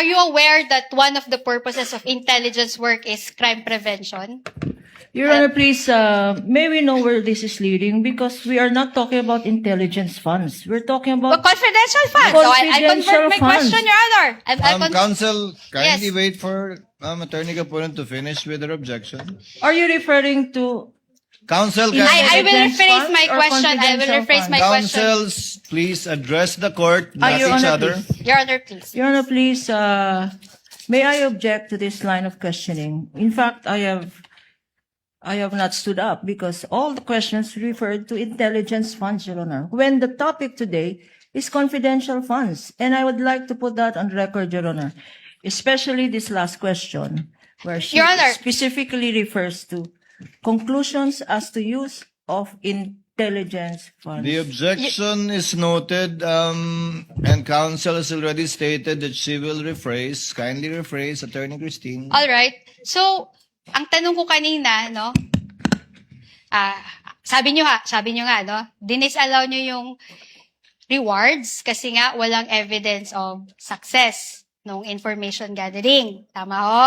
are you aware that one of the purposes of intelligence work is crime prevention? Your Honor, please, may we know where this is leading? Because we are not talking about intelligence funds. We're talking Well, about confidential funds. So I convert my Confidential funds. question, Your Honor. Counsel, kindly Yes. wait for Attorney Capulan to finish with her objection. Are you referring to Counsel, In- kindly- I will Intelligence rephrase funds my or question. I will confidential rephrase my funds? question. Counsels, please address the court, not Your each Honor, other. please. Your Honor, please. Your Honor, please, may I object to this line of questioning? In fact, I have not stood up because all the questions referred to intelligence funds, Your Honor, when the topic today is confidential funds. And I would like to put that on record, Your Honor, especially this last question, where she Your Honor. specifically refers to conclusions as to use of intelligence funds. The objection is noted, and counsel has already stated that she will rephrase. Kindly rephrase, Attorney Christine. All right. So, ang tanong ko kanina, no? Sabi nyo nga, no? Dinisallow nyo yung rewards kasi nga walang evidence of success nung information gathering. Tama ho?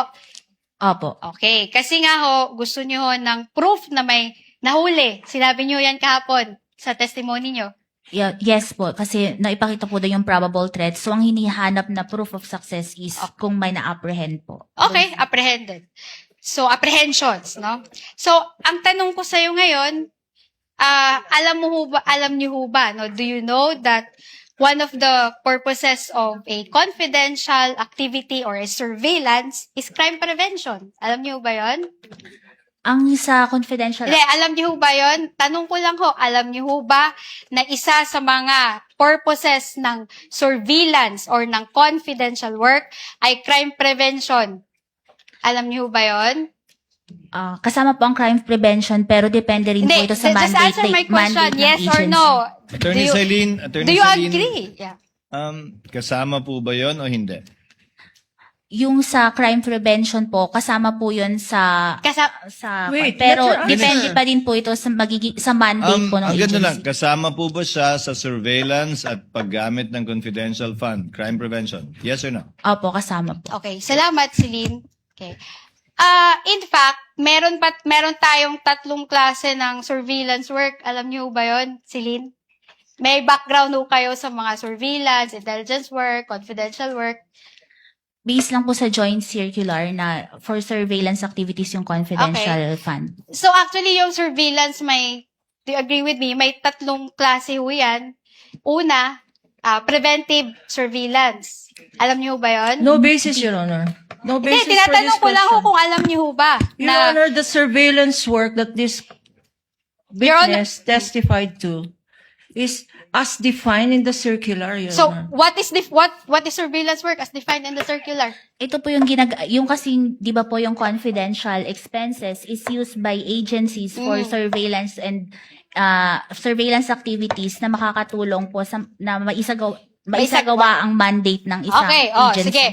Opo. Okay. Kasi nga ho, gusto nyo ho ng proof na may nahuli. Sinabi nyo yan kahapon sa testimony nyo. Yes po, kasi naipakita po doon yung probable threat. So, ang hinihanap na proof of success is kung may na-apprehend po. Okay, apprehended. So, apprehensions, no? So, ang tanong ko sa'yo ngayon, alam niyo ho ba, no? Do you know that one of the purposes of a confidential activity or a surveillance is crime prevention? Alam niyo ba yon? Ang sa confidential... Hindi, alam niyo ho ba yon? Tanong ko lang ho, alam niyo ho ba na isa sa mga purposes ng surveillance or ng confidential work ay crime prevention? Alam niyo ho ba yon? kasama po ang crime prevention, pero depende rin po ito sa just mandate, answer my question, mandate ng yes or agency. no. Attorney Celine, Do you agree? Yeah. Kasama po ba yon o hindi? Yung sa crime prevention po, kasama po yun sa... Wait, pero let her depende answer. pa din po ito sa, sa mandate po ng Ang ganda agency. lang, kasama po ba siya sa surveillance at paggamit ng confidential fund, crime prevention? Yes or no? Opo, kasama po. Okay, salamat, Celine. Okay. In fact, meron tayong tatlong klase ng surveillance work. Alam niyo ba yon, Celine? May background ho kayo sa mga surveillance, intelligence work, confidential work. Based lang po sa joint circular na for surveillance activities yung confidential fund. So actually, yung surveillance do you agree with me? May tatlong klase ho yan. Una, preventive surveillance. Alam niyo ba yon? No basis, Your Honor. No Hindi, basis for this tinatanong ko lang ho question. kung alam niyo ho ba. Your Honor, the surveillance work that this Your Honor- witness testified to is as defined in the circular, Your So, Honor. what is surveillance work as defined in the circular? Ito po yung yung kasing, di ba po yung confidential expenses is used by agencies for surveillance and surveillance activities na makakatulong po sa, na maisagawa ang mandate ng isang Okay, agency. sige.